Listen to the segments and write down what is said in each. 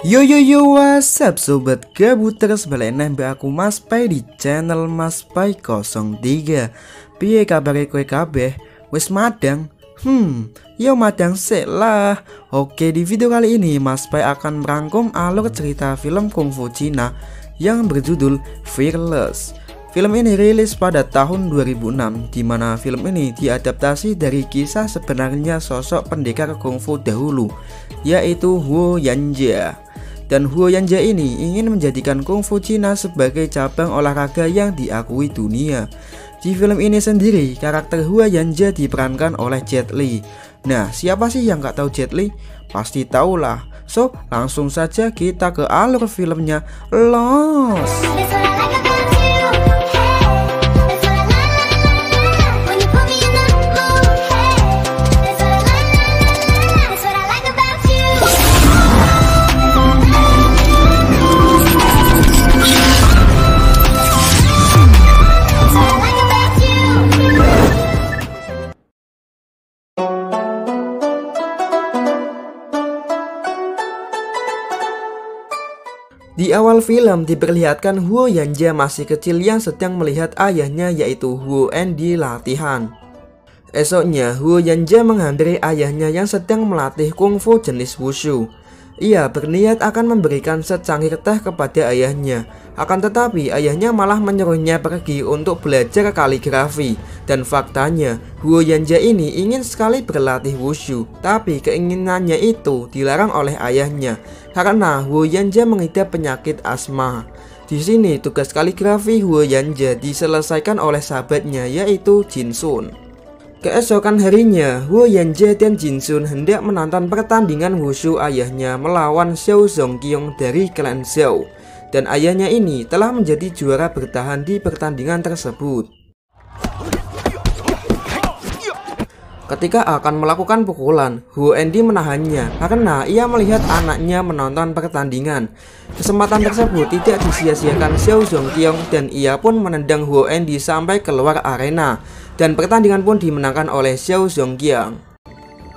Yo yo yo, what's up sobat gabuters, balik nembak aku Mas Pai di channel Mas Pai 03. Piye kabare kowe kabeh? Wis madang? Yo madang sik lah. Oke, di video kali ini Mas Pai akan merangkum alur cerita film kungfu Cina yang berjudul Fearless. Film ini rilis pada tahun 2006, di mana film ini diadaptasi dari kisah sebenarnya sosok pendekar kungfu dahulu, yaitu Huo Yanjie. Dan Huo Yanjie ini ingin menjadikan kungfu Cina sebagai cabang olahraga yang diakui dunia. Di film ini sendiri, karakter Huo Yanjie diperankan oleh Jet Li. Nah, siapa sih yang gak tahu Jet Li? Pasti tahulah. So, langsung saja kita ke alur filmnya. Los! Di awal film diperlihatkan Huo Yanjie masih kecil yang sedang melihat ayahnya yaitu Huo Andy latihan. Esoknya Huo Yanjie menghampiri ayahnya yang sedang melatih kungfu jenis wushu. Ia berniat akan memberikan secangkir teh kepada ayahnya. Akan tetapi ayahnya malah menyuruhnya pergi untuk belajar kaligrafi. Dan faktanya Huo Yanjie ini ingin sekali berlatih wushu, tapi keinginannya itu dilarang oleh ayahnya karena Huo Yanjie mengidap penyakit asma. Di sini tugas kaligrafi Huo Yanjie diselesaikan oleh sahabatnya yaitu Jin Sun. Keesokan harinya, Huo Yanjie dan Jin Sun hendak menonton pertandingan wushu ayahnya melawan Xiao Zongqiong dari klan Zhao. Dan ayahnya ini telah menjadi juara bertahan di pertandingan tersebut. Ketika akan melakukan pukulan, Huo Andy menahannya karena ia melihat anaknya menonton pertandingan. Kesempatan tersebut tidak disia-siakan Xiao Zongqiong dan ia pun menendang Huo Andy sampai keluar arena. Dan pertandingan pun dimenangkan oleh Xiao Zongqiong.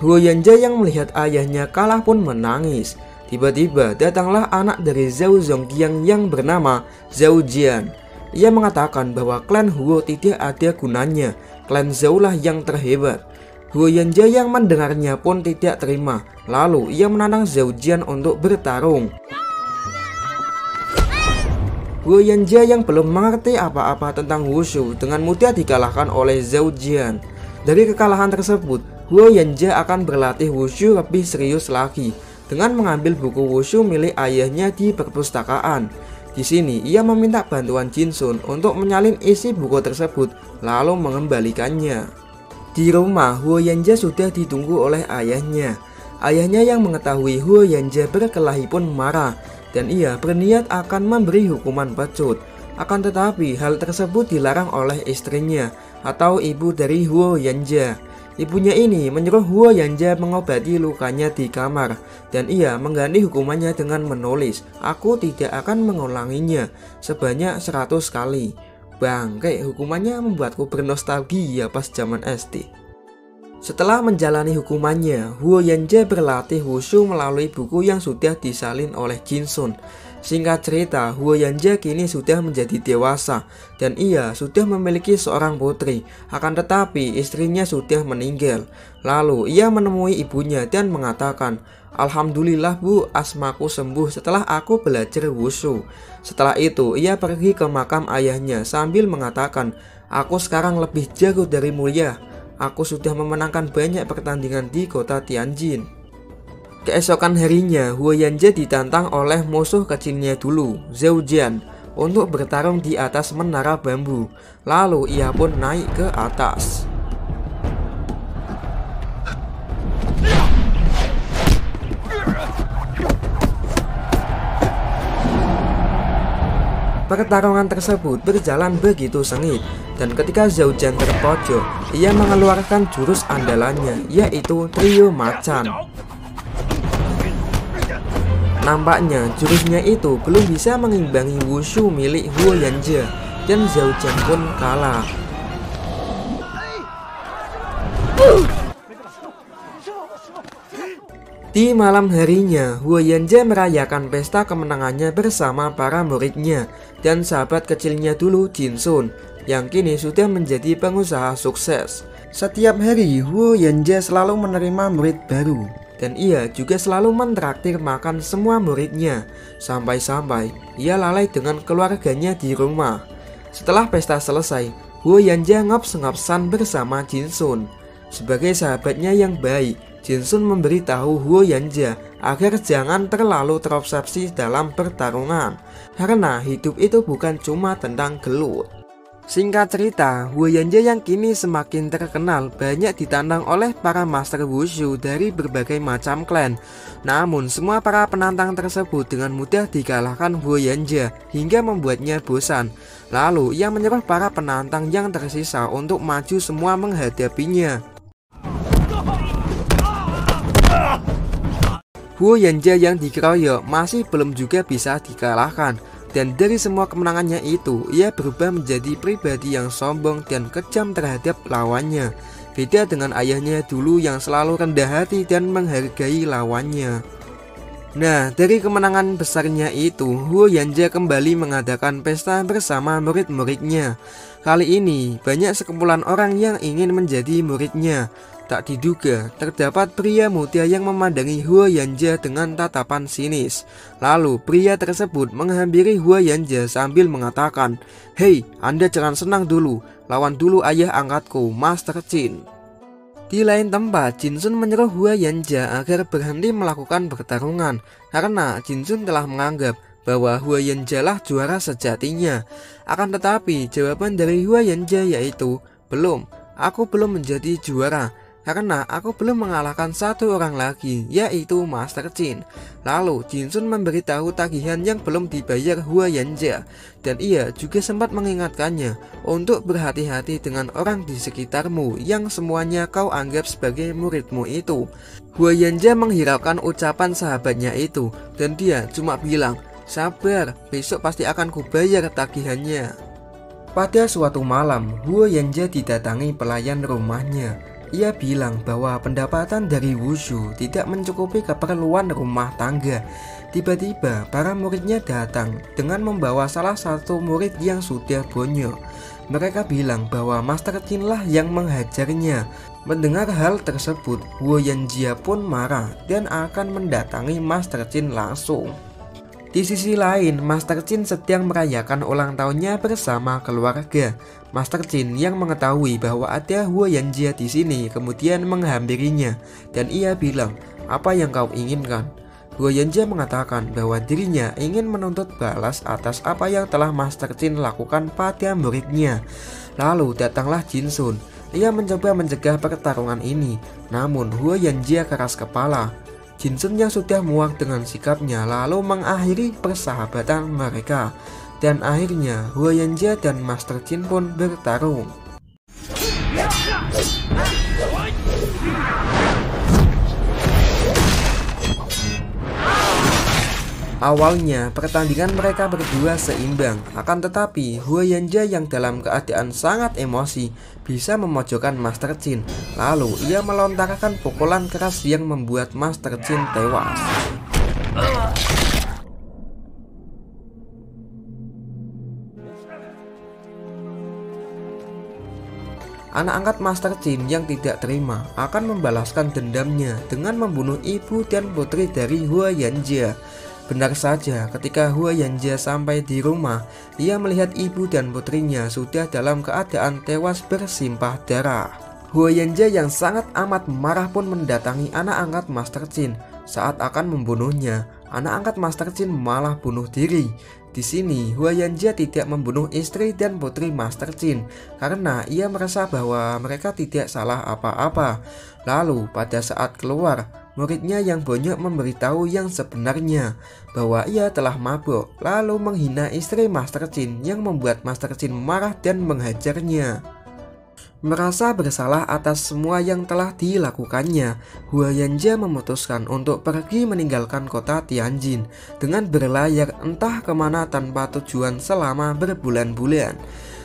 Huo Yanjie yang melihat ayahnya kalah pun menangis. Tiba-tiba datanglah anak dari Xiao Zongqiong yang bernama Zhao Jian. Ia mengatakan bahwa klan Huo tidak ada gunanya, klan Zhao lah yang terhebat. Huo Yanjie yang mendengarnya pun tidak terima. Lalu ia menantang Zhao Jian untuk bertarung. Huo Yanjie yang belum mengerti apa-apa tentang wushu dengan mudah dikalahkan oleh Zhao Jian. Dari kekalahan tersebut, Huo Yanjie akan berlatih wushu lebih serius lagi dengan mengambil buku wushu milik ayahnya di perpustakaan. Di sini ia meminta bantuan Jin Sun untuk menyalin isi buku tersebut lalu mengembalikannya. Di rumah, Huo Yanjie sudah ditunggu oleh ayahnya. Ayahnya yang mengetahui Huo Yanjie berkelahi pun marah dan ia berniat akan memberi hukuman pecut. Akan tetapi hal tersebut dilarang oleh istrinya atau ibu dari Huo Yanjie. Ibunya ini menyuruh Huo Yanjie mengobati lukanya di kamar dan ia mengganti hukumannya dengan menulis, "Aku tidak akan mengulanginya sebanyak 100 kali." Bangke, hukumannya membuatku bernostalgia pas zaman SD. Setelah menjalani hukumannya, Huo Yanjie berlatih wushu melalui buku yang sudah disalin oleh Jin Sun. Singkat cerita, Huo Yanjie kini sudah menjadi dewasa dan ia sudah memiliki seorang putri. Akan tetapi istrinya sudah meninggal. Lalu ia menemui ibunya dan mengatakan, "Alhamdulillah Bu, asmaku sembuh setelah aku belajar wushu." Setelah itu ia pergi ke makam ayahnya sambil mengatakan, "Aku sekarang lebih jago dari mulia. Aku sudah memenangkan banyak pertandingan di kota Tianjin." Keesokan harinya, Huo Yanjie ditantang oleh musuh kecilnya dulu, Zhao Jian, untuk bertarung di atas menara bambu. Lalu ia pun naik ke atas. Pertarungan tersebut berjalan begitu sengit, dan ketika Zhao Jian terpojok, ia mengeluarkan jurus andalannya, yaitu Trio Macan. Nampaknya jurusnya itu belum bisa mengimbangi wushu milik Huo Yanjie, dan Zhao Jian pun kalah. Di malam harinya, Huo Yanjie merayakan pesta kemenangannya bersama para muridnya dan sahabat kecilnya dulu, Jin Sun, yang kini sudah menjadi pengusaha sukses. Setiap hari, Huo Yanjie selalu menerima murid baru, dan ia juga selalu mentraktir makan semua muridnya, sampai-sampai ia lalai dengan keluarganya di rumah. Setelah pesta selesai, Huo Yanjie ngops-ngopsan bersama Jin Sun. Sebagai sahabatnya yang baik, Jin Sun memberitahu Huo Yanjie agar jangan terlalu terobsesi dalam pertarungan, karena hidup itu bukan cuma tentang gelut. Singkat cerita, Huo Yanjie yang kini semakin terkenal banyak ditantang oleh para master wushu dari berbagai macam klan. Namun semua para penantang tersebut dengan mudah dikalahkan Huo Yanjie hingga membuatnya bosan. Lalu ia menyuruh para penantang yang tersisa untuk maju semua menghadapinya. Huo Yanjie yang dikeroyok masih belum juga bisa dikalahkan. Dan dari semua kemenangannya itu, ia berubah menjadi pribadi yang sombong dan kejam terhadap lawannya. Beda dengan ayahnya dulu yang selalu rendah hati dan menghargai lawannya. Nah, dari kemenangan besarnya itu, Huo Yanjie kembali mengadakan pesta bersama murid-muridnya. Kali ini, banyak sekumpulan orang yang ingin menjadi muridnya. Tak diduga, terdapat pria muda yang memandangi Huo Yanjie dengan tatapan sinis. Lalu, pria tersebut menghampiri Huo Yanjie sambil mengatakan, "Hei, Anda jangan senang dulu, lawan dulu ayah angkatku, Master Jin." Di lain tempat, Jin Sun menyuruh Huo Yanjie agar berhenti melakukan pertarungan, karena Jin Sun telah menganggap bahwa Huo Yanjie lah juara sejatinya. Akan tetapi, jawaban dari Huo Yanjie yaitu, "Belum, aku belum menjadi juara. Karena aku belum mengalahkan satu orang lagi, yaitu Master Jin." Lalu Jin Sun memberitahu tagihan yang belum dibayar Huo Yanjie, dan ia juga sempat mengingatkannya untuk berhati-hati dengan orang di sekitarmu yang semuanya kau anggap sebagai muridmu itu. Huo Yanjie menghiraukan ucapan sahabatnya itu, dan dia cuma bilang, "Sabar, besok pasti akan kubayar tagihannya." Pada suatu malam, Huo Yanjie didatangi pelayan rumahnya. Ia bilang bahwa pendapatan dari wushu tidak mencukupi keperluan rumah tangga. Tiba-tiba para muridnya datang dengan membawa salah satu murid yang sudah bonyok. Mereka bilang bahwa Master Jin lah yang menghajarnya. Mendengar hal tersebut, Huo Yanjie pun marah dan akan mendatangi Master Jin langsung. Di sisi lain, Master Jin sedang merayakan ulang tahunnya bersama keluarga. Master Jin yang mengetahui bahwa ada Huo Yanjie di sini kemudian menghampirinya, dan ia bilang, "Apa yang kau inginkan?" Huo Yanjie mengatakan bahwa dirinya ingin menuntut balas atas apa yang telah Master Jin lakukan pada muridnya. Lalu datanglah Jin Sun. Ia mencoba mencegah pertarungan ini, namun Huo Yanjie keras kepala. Jin Sun yang sudah muak dengan sikapnya lalu mengakhiri persahabatan mereka. Dan akhirnya Huo Yanjie dan Master Jin pun bertarung. Awalnya pertandingan mereka berdua seimbang, akan tetapi Huo Yanjie yang dalam keadaan sangat emosi bisa memojokkan Master Jin. Lalu ia melontarkan pukulan keras yang membuat Master Jin tewas. Anak angkat Master Jin yang tidak terima akan membalaskan dendamnya dengan membunuh ibu dan putri dari Huo Yanjie. Benar saja, ketika Huo Yanjie sampai di rumah, ia melihat ibu dan putrinya sudah dalam keadaan tewas bersimpah darah. Huo Yanjie yang sangat amat marah pun mendatangi anak angkat Master Jin. Saat akan membunuhnya, anak angkat Master Jin malah bunuh diri. Di sini, Huo Yanjie tidak membunuh istri dan putri Master Jin karena ia merasa bahwa mereka tidak salah apa-apa. Lalu pada saat keluar, muridnya yang bonyok memberitahu yang sebenarnya bahwa ia telah mabuk lalu menghina istri Master Jin yang membuat Master Jin marah dan menghajarnya. Merasa bersalah atas semua yang telah dilakukannya, Huo Yanjie memutuskan untuk pergi meninggalkan kota Tianjin dengan berlayar entah kemana tanpa tujuan selama berbulan-bulan.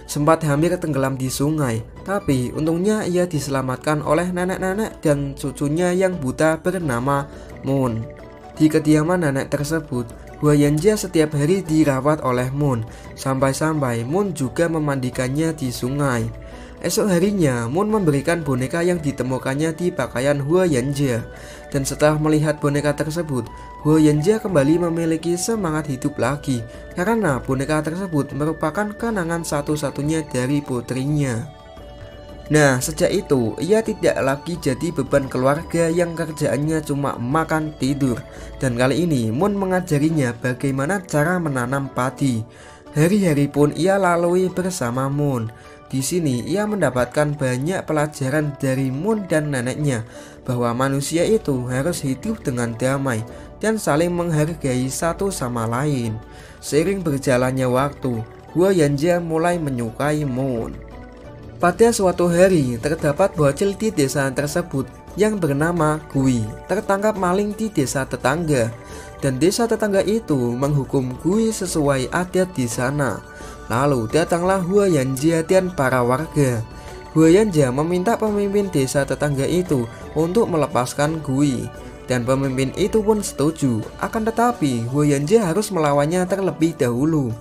sempat hampir tenggelam di sungai. Tapi untungnya ia diselamatkan oleh nenek-nenek dan cucunya yang buta bernama Moon. Di kediaman nenek tersebut, Huayanjia setiap hari dirawat oleh Moon, sampai-sampai Moon juga memandikannya di sungai. Esok harinya, Moon memberikan boneka yang ditemukannya di pakaian Huayanjia. Dan setelah melihat boneka tersebut, Huayanjia kembali memiliki semangat hidup lagi, karena boneka tersebut merupakan kenangan satu-satunya dari putrinya. Nah, sejak itu, ia tidak lagi jadi beban keluarga yang kerjaannya cuma makan tidur. Dan kali ini, Moon mengajarinya bagaimana cara menanam padi. Hari-hari pun ia lalui bersama Moon. Di sini ia mendapatkan banyak pelajaran dari Moon dan neneknya, bahwa manusia itu harus hidup dengan damai dan saling menghargai satu sama lain. Seiring berjalannya waktu, Huayanjia mulai menyukai Moon. Pada suatu hari, terdapat bocil di desa tersebut yang bernama Gui tertangkap maling di desa tetangga, dan desa tetangga itu menghukum Gui sesuai adat di sana. Lalu datanglah Huayanjia dan para warga. Huayanjia meminta pemimpin desa tetangga itu untuk melepaskan Gui, dan pemimpin itu pun setuju. Akan tetapi Huayanjia harus melawannya terlebih dahulu.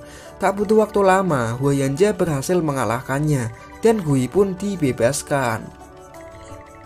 Tak butuh waktu lama, Huayanjia berhasil mengalahkannya, dan Gui pun dibebaskan.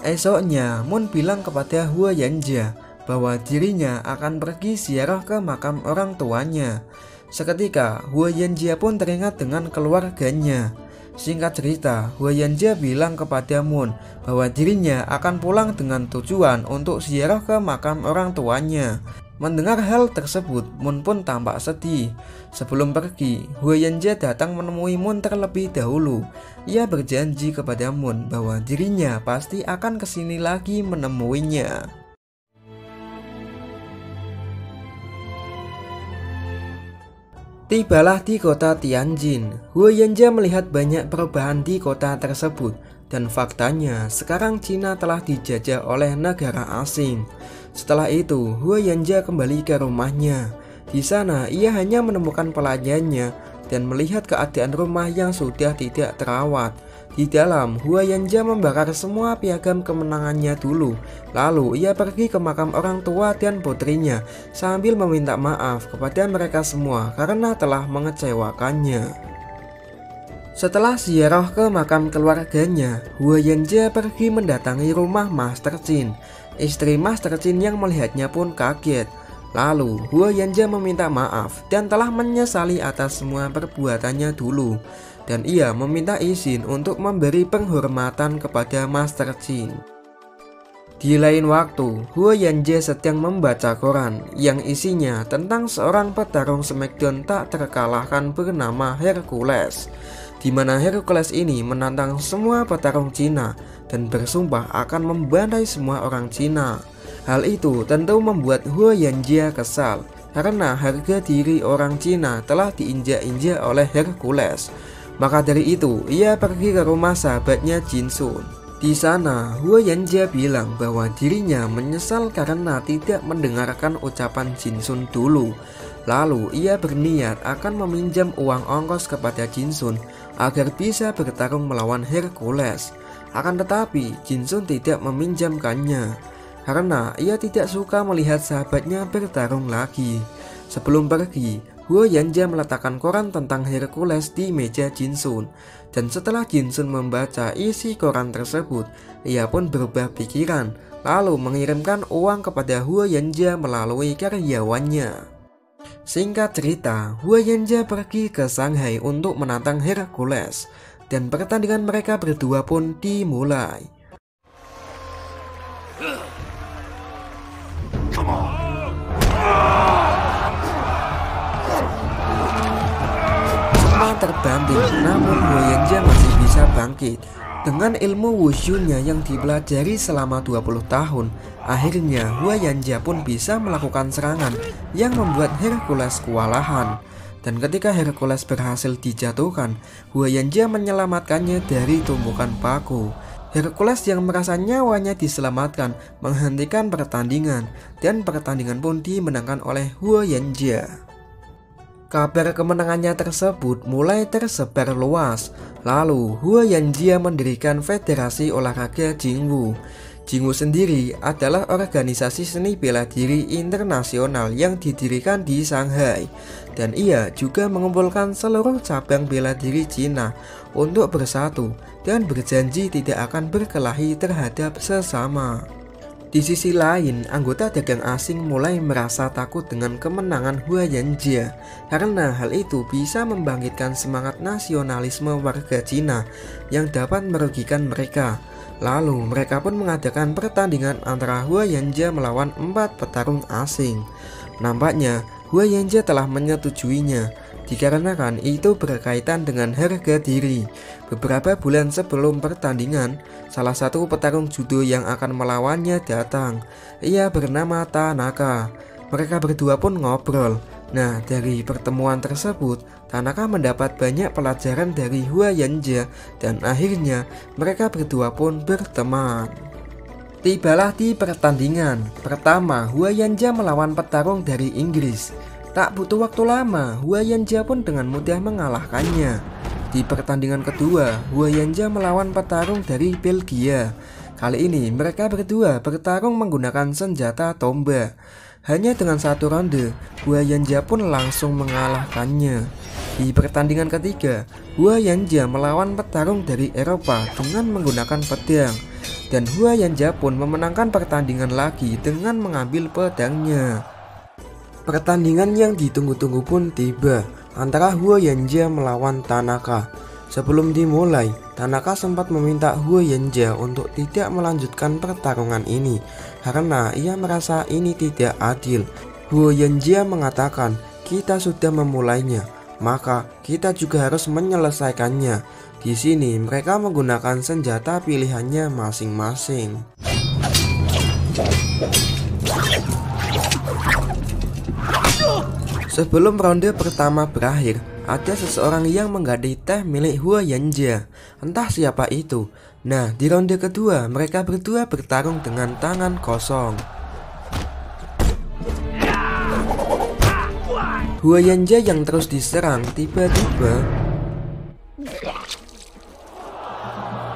Esoknya, Moon bilang kepada Huayanjia bahwa dirinya akan pergi ziarah ke makam orang tuanya. Seketika, Huayanjia pun teringat dengan keluarganya. Singkat cerita, Huayanjia bilang kepada Moon bahwa dirinya akan pulang dengan tujuan untuk ziarah ke makam orang tuanya. Mendengar hal tersebut, Moon pun tampak sedih. Sebelum pergi, Huayanjia datang menemui Moon terlebih dahulu. Ia berjanji kepada Moon bahwa dirinya pasti akan kesini lagi menemuinya. Tibalah di kota Tianjin. Huayanjia melihat banyak perubahan di kota tersebut, dan faktanya sekarang Cina telah dijajah oleh negara asing. Setelah itu, Huayanjia kembali ke rumahnya. Di sana ia hanya menemukan pelayannya dan melihat keadaan rumah yang sudah tidak terawat. Di dalam, Huayanjia membakar semua piagam kemenangannya dulu. Lalu ia pergi ke makam orang tua dan putrinya sambil meminta maaf kepada mereka semua karena telah mengecewakannya. Setelah ziarah ke makam keluarganya, Huayanjia pergi mendatangi rumah Master Qin. Istri Master Qin yang melihatnya pun kaget. Lalu Huayanjia meminta maaf dan telah menyesali atas semua perbuatannya dulu. Dan ia meminta izin untuk memberi penghormatan kepada Master Qin. Di lain waktu, Huayanjia sedang membaca koran yang isinya tentang seorang petarung Smackdown tak terkalahkan bernama Hercules, di mana Hercules ini menantang semua petarung Cina dan bersumpah akan membantai semua orang Cina. Hal itu tentu membuat Huayanjia kesal karena harga diri orang Cina telah diinjak-injak oleh Hercules. Maka dari itu, ia pergi ke rumah sahabatnya Jinsun. Di sana, Huayanjia bilang bahwa dirinya menyesal karena tidak mendengarkan ucapan Jinsun dulu. Lalu, ia berniat akan meminjam uang ongkos kepada Jinsun agar bisa bertarung melawan Hercules. Akan tetapi, Jinsun tidak meminjamkannya karena ia tidak suka melihat sahabatnya bertarung lagi. Sebelum pergi, Huayanjia meletakkan koran tentang Hercules di meja Jinsun. Dan setelah Jinsun membaca isi koran tersebut, ia pun berubah pikiran, lalu mengirimkan uang kepada Huayanjia melalui karyawannya. Singkat cerita, Huayanjia pergi ke Shanghai untuk menantang Hercules, dan pertandingan mereka berdua pun dimulai. Terbanting, namun Huayanjia masih bisa bangkit. Dengan ilmu wushu-nya yang dipelajari selama 20 tahun, akhirnya Huayanjia pun bisa melakukan serangan yang membuat Hercules kewalahan. Dan ketika Hercules berhasil dijatuhkan, Huayanjia menyelamatkannya dari tumpukan paku. Hercules yang merasa nyawanya diselamatkan menghentikan pertandingan, dan pertandingan pun dimenangkan oleh Huayanjia. Kabar kemenangannya tersebut mulai tersebar luas. Lalu Huo Yanjie mendirikan Federasi Olahraga Jingwu. Jingwu sendiri adalah organisasi seni bela diri internasional yang didirikan di Shanghai. Dan ia juga mengumpulkan seluruh cabang bela diri Cina untuk bersatu dan berjanji tidak akan berkelahi terhadap sesama. Di sisi lain, anggota dagang asing mulai merasa takut dengan kemenangan Huo Yanjie karena hal itu bisa membangkitkan semangat nasionalisme warga Cina yang dapat merugikan mereka. Lalu mereka pun mengadakan pertandingan antara Huo Yanjie melawan 4 petarung asing. Nampaknya Huo Yanjie telah menyetujuinya dikarenakan itu berkaitan dengan harga diri. Beberapa bulan sebelum pertandingan, salah satu petarung judo yang akan melawannya datang. Ia bernama Tanaka. Mereka berdua pun ngobrol. Nah, dari pertemuan tersebut, Tanaka mendapat banyak pelajaran dari Huo Yanjie dan akhirnya mereka berdua pun berteman. Tibalah di pertandingan pertama, Huo Yanjie melawan petarung dari Inggris. Tak butuh waktu lama, Huo Yanjie pun dengan mudah mengalahkannya. Di pertandingan kedua, Huo Yanjie melawan petarung dari Belgia. Kali ini mereka berdua bertarung menggunakan senjata tombak. Hanya dengan 1 ronde, Huo Yanjie pun langsung mengalahkannya. Di pertandingan ketiga, Huo Yanjie melawan petarung dari Eropa dengan menggunakan pedang. Dan Huo Yanjie pun memenangkan pertandingan lagi dengan mengambil pedangnya. Pertandingan yang ditunggu-tunggu pun tiba antara Huo Yanjie melawan Tanaka. Sebelum dimulai, Tanaka sempat meminta Huo Yanjie untuk tidak melanjutkan pertarungan ini karena ia merasa ini tidak adil. Huo Yanjie mengatakan, "Kita sudah memulainya, maka kita juga harus menyelesaikannya." Di sini mereka menggunakan senjata pilihannya masing-masing. Sebelum ronde pertama berakhir, ada seseorang yang menggadai teh milik Huo Yanjie. Entah siapa itu. Nah, di ronde kedua mereka berdua bertarung dengan tangan kosong. Huo Yanjie yang terus diserang tiba-tiba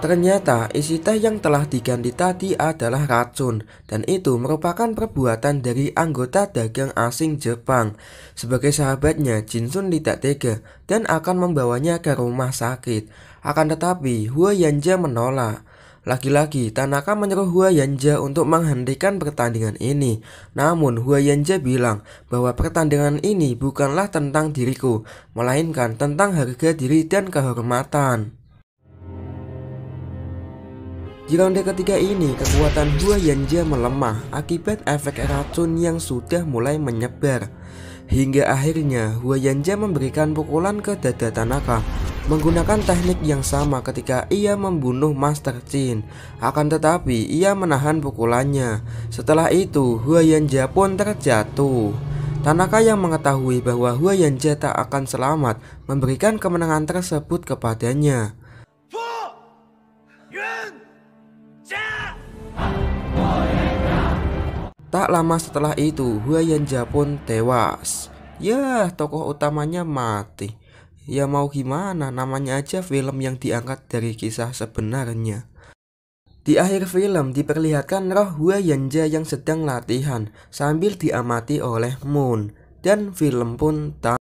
ternyata isi teh yang telah diganti tadi adalah racun, dan itu merupakan perbuatan dari anggota dagang asing Jepang. Sebagai sahabatnya, Jinsun tidak tega dan akan membawanya ke rumah sakit. Akan tetapi, Huo Yanjie menolak. Lagi-lagi, Tanaka menyuruh Huo Yanjie untuk menghentikan pertandingan ini. Namun, Huo Yanjie bilang bahwa pertandingan ini bukanlah tentang diriku, melainkan tentang harga diri dan kehormatan. Di ronde ketiga ini, kekuatan Huo Yanjie melemah akibat efek racun yang sudah mulai menyebar. Hingga akhirnya Huo Yanjie memberikan pukulan ke dada Tanaka menggunakan teknik yang sama ketika ia membunuh Master Chin. Akan tetapi ia menahan pukulannya. Setelah itu Huo Yanjie pun terjatuh. Tanaka yang mengetahui bahwa Huo Yanjie tak akan selamat memberikan kemenangan tersebut kepadanya. Tak lama setelah itu, Huo Yanjie pun tewas. Ya, tokoh utamanya mati. Ya mau gimana, namanya aja film yang diangkat dari kisah sebenarnya. Di akhir film diperlihatkan roh Huo Yanjie yang sedang latihan sambil diamati oleh Moon. Dan film pun tamat.